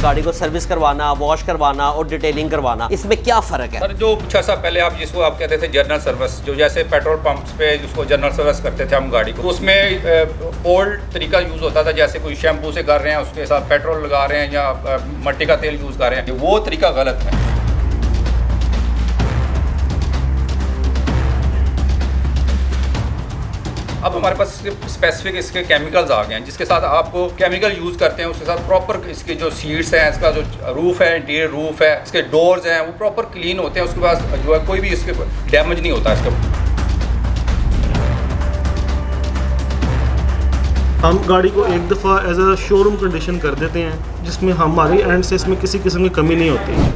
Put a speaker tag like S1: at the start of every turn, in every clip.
S1: गाड़ी को सर्विस करवाना, वॉश करवाना और डिटेलिंग करवाना, इसमें क्या फ़र्क है?
S2: सर जो कुछ ऐसा पहले आप जिसको आप कहते थे जनरल सर्विस, जो जैसे पेट्रोल पंप्स पे जिसको जनरल सर्विस करते थे हम गाड़ी को, उसमें ओल्ड तरीका यूज़ होता था, जैसे कोई शैम्पू से कर रहे हैं उसके साथ पेट्रोल लगा रहे हैं या मट्टी का तेल यूज़ कर रहे हैं, वो तरीका गलत है। अब हमारे पास इसके स्पेसिफिक इसके केमिकल्स आ गए हैं, जिसके साथ आपको केमिकल यूज़ करते हैं, उसके साथ प्रॉपर इसके जो सीट्स हैं, इसका जो रूफ़ है, इंटीरियर रूफ़ है, इसके डोर्स हैं, वो प्रॉपर क्लीन होते हैं। उसके बाद जो है कोई भी इसके डैमेज नहीं होता इसका।
S3: हम गाड़ी को एक दफ़ा एज अ शोरूम कंडीशन कर देते हैं, जिसमें हमारी एंड से इसमें किसी किस्म की कमी नहीं होती।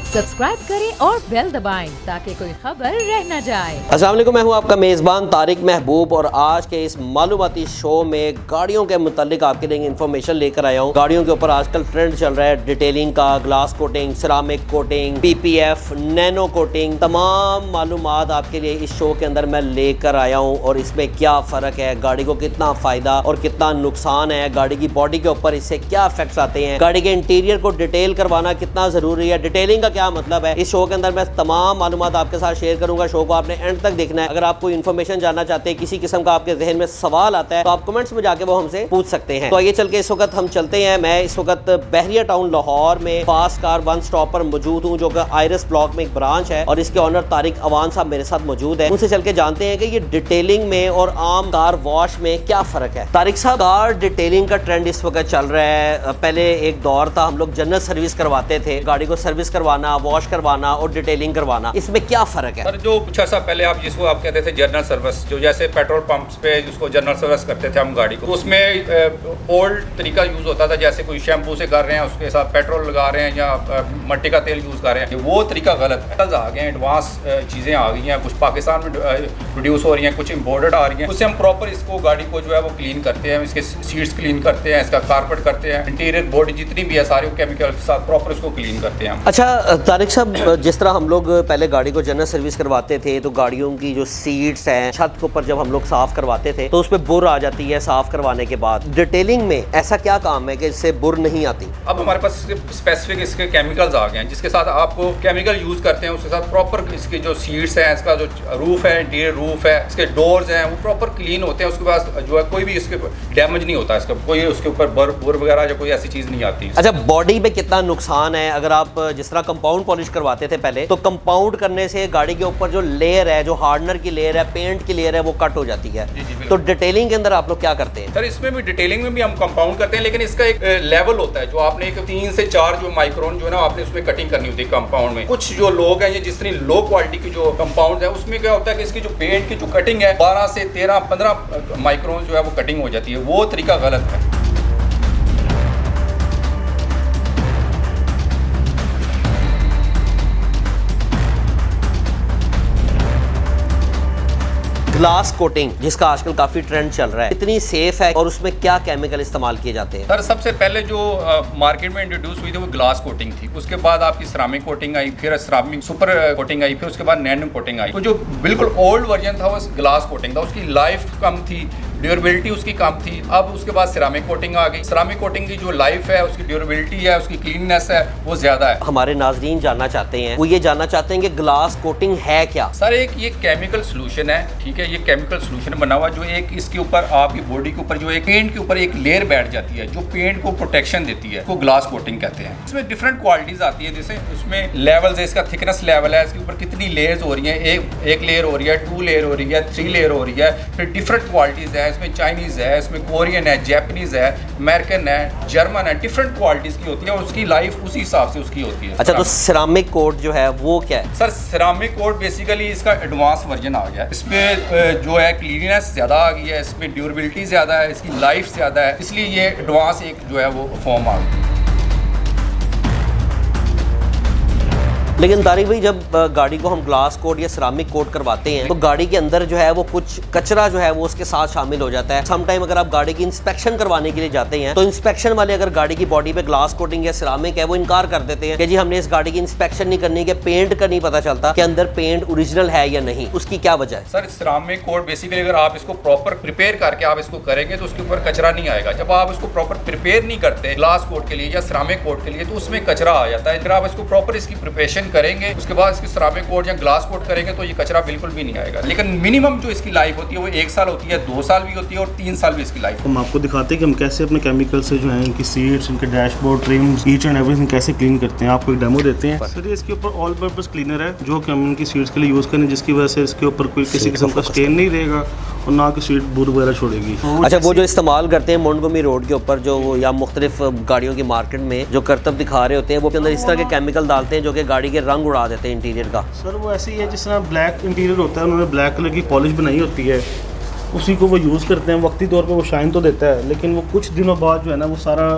S4: सब्सक्राइब करें और बेल दबाएं ताकि कोई खबर रह न जाए।
S1: अस्सलाम वालेकुम, मैं हूं आपका मेज़बान तारिक महबूब और आज के इस मालूमाती शो में गाड़ियों के मुतालिक आपके लिए इन्फॉर्मेशन लेकर आया हूं। गाड़ियों के ऊपर आजकल ट्रेंड चल रहा है डिटेलिंग का, glass coating, ceramic coating, PPF, nano coating, तमाम मालूमात आपके लिए इस शो के अंदर मैं लेकर आया हूँ। और इसमें क्या फ़र्क है, गाड़ी को कितना फ़ायदा और कितना नुकसान है, गाड़ी की बॉडी के ऊपर इससे क्या इफेक्ट्स आते हैं, गाड़ी के इंटीरियर को डिटेल करवाना कितना ज़रूरी है, डिटेलिंग का क्या मतलब है। इस शो के अंदर मैं तमाम मालूमात आपके साथ शेयर करूंगा। शो को आपने एंड तक देखना है। अगर आप कोई इन्फॉर्मेशन जानना चाहते हैं, किसी किस्म का आपके जहन में सवाल आता है, तो आप कमेंट्स में जाके वो हमसे पूछ सकते हैं। तो आइए चल के इस वक्त हम चलते हैं। मैं इस वक्त बहरिया टाउन लाहौर में फास्ट कार वन स्टॉप पर मौजूद हूँ, जो कि आयरस ब्लॉक में एक ब्रांच है और इसके ऑनर तारिक अवान साहब मेरे साथ मौजूद है। उनसे चल के जानते हैं कि ये डिटेलिंग में और आम कार वॉश में क्या फर्क है। तारिक साहब, कार डिटेलिंग का ट्रेंड इस वक्त चल रहा है। पहले एक दौर था, हम लोग जनरल सर्विस करवाते थे, गाड़ी को सर्विस करवाना, वॉश करवाना और डिटेलिंग करवाना, इसमें क्या फर्क है?
S2: सर जो कुछ ऐसा पहले आप जिसको आप कहते थे जनरल सर्विस, जो जैसे पेट्रोल पंप्स पे जिसको जनरल सर्विस करते थे हम गाड़ी को, उसमें ओल्ड तरीका यूज़ होता था, जैसे कोई शैम्पू से कर रहे हैं उसके साथ पेट्रोल लगा रहे हैं या मट्टी का तेल यूज़ कर रहे हैं, वो तरीका गलत है। आ गए एडवांस चीज़ें आ गई हैं, कुछ पाकिस्तान में प्रोड्यूस हो रही हैं, कुछ इम्पोर्टेड आ रही हैं। उससे हम प्रॉपर इसको गाड़ी को जो है वो क्लीन करते हैं, इसके सीट्स क्लीन करते हैं, इसका कारपेट करते हैं, इंटीरियर बॉडी जितनी भी है सारे केमिकल के साथ प्रॉपर इसको क्लीन करते हैं।
S1: अच्छा तारिक साहब, जिस तरह हम लोग पहले गाड़ी को जनरल सर्विस करवाते थे तो गाड़ियों की जो सीट्स हैं, छत के ऊपर जब हम लोग साफ करवाते थे तो उसमें बुर आ जाती है साफ करवाने के बाद। डिटेलिंग में ऐसा क्या काम है कि इससे बुर नहीं आती?
S2: अब हमारे पास इसके स्पेसिफिक इसके केमिकल्स आ गए हैं, जिसके साथ आपको केमिकल यूज़ करते हैं, उसके साथ प्रॉपर इसके जो सीट्स हैं, इसका जो रूफ़ है, इंटीरियर रूफ़ है, इसके डोर्स हैं, वो प्रॉपर क्लीन होते हैं। उसके बाद जो है कोई भी इसके डैमेज नहीं होता, इसका कोई उसके ऊपर बुर वगैरह या कोई ऐसी चीज़ नहीं आती।
S1: अच्छा, बॉडी में कितना नुकसान है? अगर आप जिस तरह कंपाउंड पॉलिश करवाते थे पहले, तो कंपाउंड करने से गाड़ी के ऊपर जो लेयर है, जो हार्डनर की लेयर है, पेंट की लेयर है, वो कट हो जाती है। तो डिटेलिंग के अंदर आप लोग क्या करते हैं?
S2: सर इसमें भी डिटेलिंग में भी हम कंपाउंड करते हैं, लेकिन इसका एक लेवल होता है, जो आपने एक 3 से 4 जो माइक्रोन जो है ना आपने उसमें कटिंग करनी होती है कंपाउंड में। कुछ जो लोग हैं ये जितनी लो क्वालिटी की जो कंपाउंड है, उसमें क्या होता है कि इसकी जो पेंट की जो कटिंग है 12 से 13, 15 माइक्रोन जो है वो कटिंग हो जाती है, वो तरीका गलत है।
S1: ग्लास कोटिंग, जिसका आजकल काफी ट्रेंड चल रहा है, इतनी सेफ है और उसमें क्या केमिकल इस्तेमाल किए जाते हैं?
S2: सर सबसे पहले जो मार्केट में इंट्रोड्यूस हुई थी वो ग्लास कोटिंग थी, उसके बाद आपकी सिरामिक कोटिंग आई, फिर सिरामिक सुपर कोटिंग आई, फिर उसके बाद नैनो कोटिंग आई। तो जो बिल्कुल ओल्ड वर्जन था वो ग्लास कोटिंग था, उसकी लाइफ कम थी, ड्यूरेबिलिटी उसकी कम थी। अब उसके बाद सिरामिक कोटिंग आ गई। सिरामिक कोटिंग की जो लाइफ है, उसकी ड्यूरेबिलिटी है, उसकी क्लीननेस है, वो ज्यादा है।
S1: हमारे नाजरीन जानना चाहते हैं, वो ये जानना चाहते हैं कि ग्लास कोटिंग है क्या?
S2: सर एक ये केमिकल सोल्यूशन है, ठीक है, ये केमिकल सोल्यूशन बना हुआ जो एक इसके ऊपर आपकी बॉडी के ऊपर जो एक पेंट के ऊपर एक लेयर बैठ जाती है, जो पेंट को प्रोटेक्शन देती है, उसको ग्लास कोटिंग कहते हैं। इसमें डिफरेंट क्वालिटीज आती है, जैसे उसमें लेवल्स है, इसका थिकनेस लेवल है, इसके ऊपर कितनी लेयर्स हो रही हैं, एक लेयर हो रही है, 2 लेयर हो रही है, 3 लेयर हो रही है, फिर डिफरेंट क्वालिटीज है, इसमें चाइनीज है, इसमें कोरियन है, जैपनीज है, अमेरिकन है, जर्मन है, डिफरेंट क्वालिटीज की होती है और उसकी लाइफ उसी हिसाब से उसकी होती है।
S1: अच्छा, तो सिरामिक कोट जो है वो क्या है?
S2: सर सिरामिक कोट बेसिकली इसका एडवांस वर्जन आ गया है। इसमें जो है क्लीननेस ज़्यादा आ गई है, इसमें ड्यूरेबिलिटी ज़्यादा है, इसकी लाइफ ज़्यादा है, इसलिए ये एडवांस एक जो है वो फॉर्म आ गई।
S1: लेकिन तारिक भाई जब गाड़ी को हम ग्लास कोट या सिरामिक कोट करवाते हैं तो गाड़ी के अंदर जो है वो कुछ कचरा जो है वो उसके साथ शामिल हो जाता है। सम टाइम अगर आप गाड़ी की इंस्पेक्शन करवाने के लिए जाते हैं तो इंस्पेक्शन वाले अगर गाड़ी की बॉडी पे ग्लास कोटिंग या सिरामिक है वो इनकार कर देते हैं कि जी हमने इस गाड़ी की इंस्पेक्शन नहीं करनी, कि पेंट का नहीं पता चलता कि अंदर पेंट ओरिजिनल है या नहीं। उसकी क्या वजह है?
S2: सर सिरामिक कोट बेसिकली अगर आप इसको प्रॉपर प्रिपेयर करके आप इसको करेंगे तो उसके ऊपर कचरा नहीं आएगा। जब आप इसको प्रॉपर प्रिपेयर नहीं करते ग्लास कोट के लिए या सिरामिक कोट के लिए तो उसमें कचरा आ जाता है। अगर आप इसको प्रॉपर इसकी प्रिपरेशन करेंगे उसके बाद इसकी सिरामिक कोट या ग्लास कोट करेंगे तो ये कचरा बिल्कुल भी नहीं आएगा। लेकिन मिनिमम जो इसकी लाइफ होती है वो 1 साल होती है, 2 साल भी होती है और 3 साल भी इसकी लाइफ।
S3: हम आपको दिखाते हैं कि हम कैसे अपने केमिकल से जो है इनकी सीट्स, इनके dashboard, TRIMS, each and everything कैसे क्लीन करते हैं। आपको एक डेमो देते हैं। सर ये इसके ऊपर ऑल पर्पस क्लीनर है जो कि हम इनकी सीट्स के लिए यूज़ करें, जिसकी वजह से इसके ऊपर कोई किसी किस्म का स्टेन नहीं रहेगा और ना कि सीट बूद वगैरह छोड़ेगी।
S1: अच्छा, वो जो इस्तेमाल करते हैं मोंटगोमरी रोड के ऊपर जो या मुख्तलिफ गाड़ियों की मार्केट में जो करतब दिखा रहे होते हैं वो के अंदर इस तरह के केमिकल डालते हैं जो कि गाड़ी के रंग उड़ा देते हैं इंटीरियर का।
S3: सर वो ऐसे ही है जिस तरह ब्लैक इंटीरियर होता है, उन्होंने ब्लैक कलर की पॉलिश बनाई होती है, उसी को वो यूज़ करते हैं। वक्ती तौर पे वो शाइन तो देता है लेकिन वो कुछ दिनों बाद जो है ना वो सारा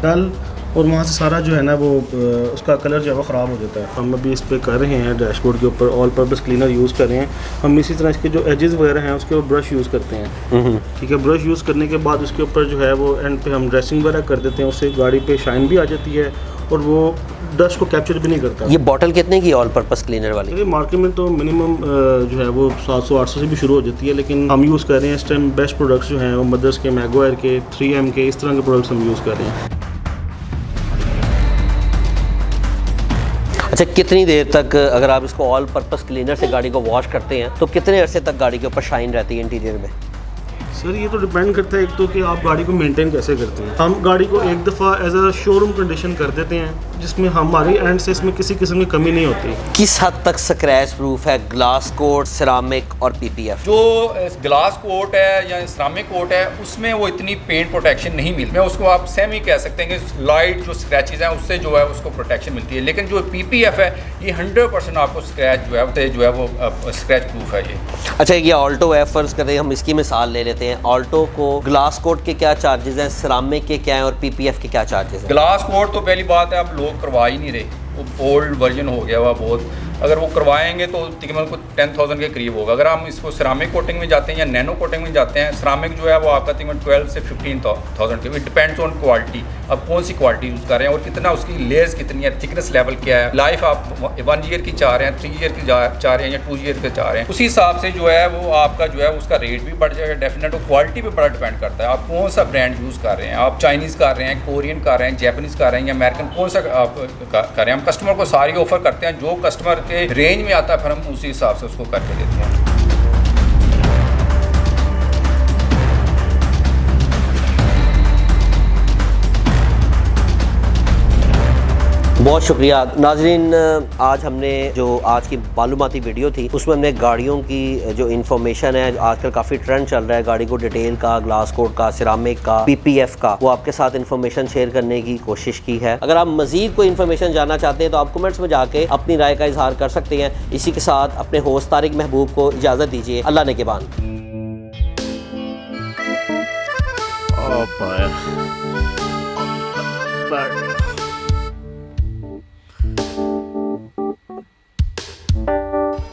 S3: डल और वहाँ से सारा जो है ना वो उसका कलर जो है वो ख़राब हो जाता है। हम अभी इस पर कर रहे हैं डैशबोर्ड के ऊपर ऑल पर्पस क्लीनर यूज़ कर रहे हैं। हम इसी तरह इसके जो एजेस वगैरह हैं उसके ऊपर ब्रश यूज़ करते हैं। ठीक है, ब्रश यूज़ करने के बाद उसके ऊपर जो है वो एंड पे हम ड्रेसिंग वगैरह कर देते हैं, उससे गाड़ी पे शाइन भी आ जाती है और वो डस्ट को कैप्चर भी नहीं करता।
S1: ये बॉटल कितने की ऑल पर्पस क्लीनर वाली?
S3: ये मार्केट में तो मिनिमम जो है वो 700-800 से भी शुरू हो जाती है, लेकिन हम यूज़ कर रहे हैं इस टाइम बेस्ट प्रोडक्ट्स जो हैं वो मदर्स के, मैगवायर के, 3M के, इस तरह के प्रोडक्ट्स हम यूज़ कर रहे हैं।
S1: अच्छा, कितनी देर तक अगर आप इसको ऑल पर्पस क्लीनर से गाड़ी को वॉश करते हैं तो कितने अरसे तक गाड़ी के ऊपर शाइन रहती है इंटीरियर में?
S3: सर ये तो डिपेंड करता है एक तो कि आप गाड़ी को मेंटेन कैसे करते हैं। हम गाड़ी को एक दफ़ा एज अ शोरूम कंडीशन कर देते हैं जिसमें हमारी एंड से इसमें किसी किस्म की कमी नहीं होती।
S1: किस हद तक स्क्रैच प्रूफ है ग्लास कोट, सिरामिक और PPF?
S2: जो ग्लास कोट है या सिरामिक कोट है उसमें वो इतनी पेंट प्रोटेक्शन नहीं मिलती है। उसको आप सेमी कह सकते हैं कि लाइट जो स्क्रैचेज हैं उससे जो है उसको प्रोटेक्शन मिलती है। लेकिन जो PPF है ये 100% आपको स्क्रैच जो है वो स्क्रैच प्रूफ है ये।
S1: अच्छा, ये ऑल्टो है, फर्ज करें हम इसकी मिसाल ले लेते हैं। ऑल्टो को ग्लास कोट के क्या चार्जेस हैं, सिरामिक के क्या हैं और PPF के क्या चार्जेस हैं?
S2: ग्लास कोट तो पहली बात है आप लोग करवा ही नहीं रहे, वो ओल्ड वर्जन हो गया हुआ बहुत। अगर वो करवाएंगे तो तकरीबन कुछ 10,000 के करीब होगा। अगर हम इसको सिरामिक कोटिंग में जाते हैं या नैनो कोटिंग में जाते हैं, सिरामिक जो है वो आपका तकरीबन 12 से 15,000 के, डिपेंड्स ऑन क्वालिटी, अब कौन सी क्वालिटी यूज़ कर रहे हैं और कितना उसकी लेयर्स कितनी है, थिकनेस लेवल क्या है, लाइफ आप 1 ईयर की चाह रहे हैं, 3 ईयर की चाह रहे हैं या 2 ईयर की चाह रहे हैं, उसी हिसाब से जो है वो आपका जो है उसका रेट भी बढ़ जाएगा डेफिनेट। और क्वालिटी पे बड़ा डिपेंड करता है आप कौन सा ब्रांड यूज़ कर रहे हैं। आप चाइनीज़ कर रहे हैं, कोरियन कर रहे हैं, जैपनीज़ कर रहे हैं या अमेरिकन, कौन सा आप कर रहे हैं। हम कस्टमर को सारी ऑफर करते हैं, जो कस्टमर के रेंज में आता है फिर हम उसी हिसाब से उसको करके देते हैं।
S1: बहुत शुक्रिया नाजरीन। आज हमने जो आज की मालूमाती वीडियो थी उसमें हमने गाड़ियों की जो इन्फॉर्मेशन है, आजकल काफ़ी ट्रेंड चल रहा है गाड़ी को डिटेल का, ग्लास कोट का, सिरामिक का, PPF का, वो आपके साथ इन्फॉर्मेशन शेयर करने की कोशिश की है। अगर आप मजीद कोई इन्फॉर्मेशन जानना चाहते हैं तो आप कमेंट्स में जाके अपनी राय का इजहार कर सकते हैं। इसी के साथ अपने होस्ट तारिक महबूब को इजाज़त दीजिए। अल्लाह ने के बान।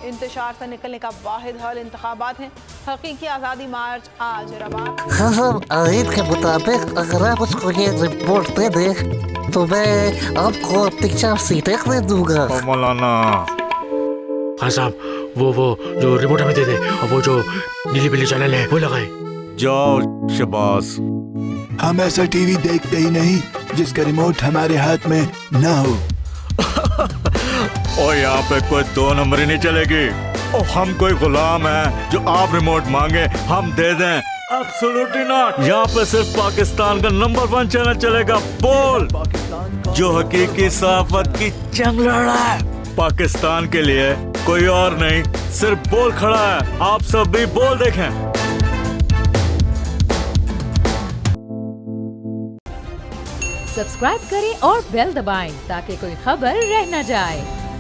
S5: इंतशार से निकलने का वाहिद हल इंतखाबात हैं। हकीकी आज़ादी मार्च आज रवा।
S6: हाँ, आयत के मुताबिक अगर आप उसको ये रिपोर्ट दे दे तो मैं आपको अपनी 4 सीटें दे दूंगा।
S7: मौलाना
S8: हाँ साहब, वो जो रिमोट हमें दे दे और वो जो नीली पीली चैनल है वो लगाए।
S7: जाओ शबाज।
S9: हम ऐसा टीवी देखते ही नहीं जिसका रिमोट हमारे हाथ में ना हो।
S7: और यहाँ पे कोई 2 नंबर ही नहीं चलेगी। और हम कोई गुलाम है जो आप रिमोट मांगे हम दे दें? Absolutely not. यहाँ पे सिर्फ पाकिस्तान का नंबर 1 चैनल चलेगा, बोल, जो हकीकी सहाफत की जंग लड़ रहा है। पाकिस्तान के लिए कोई और नहीं, सिर्फ बोल खड़ा है। आप सब भी बोल देखें।
S4: सब्सक्राइब करें और बेल दबाएं ताकि कोई खबर रह न जाए।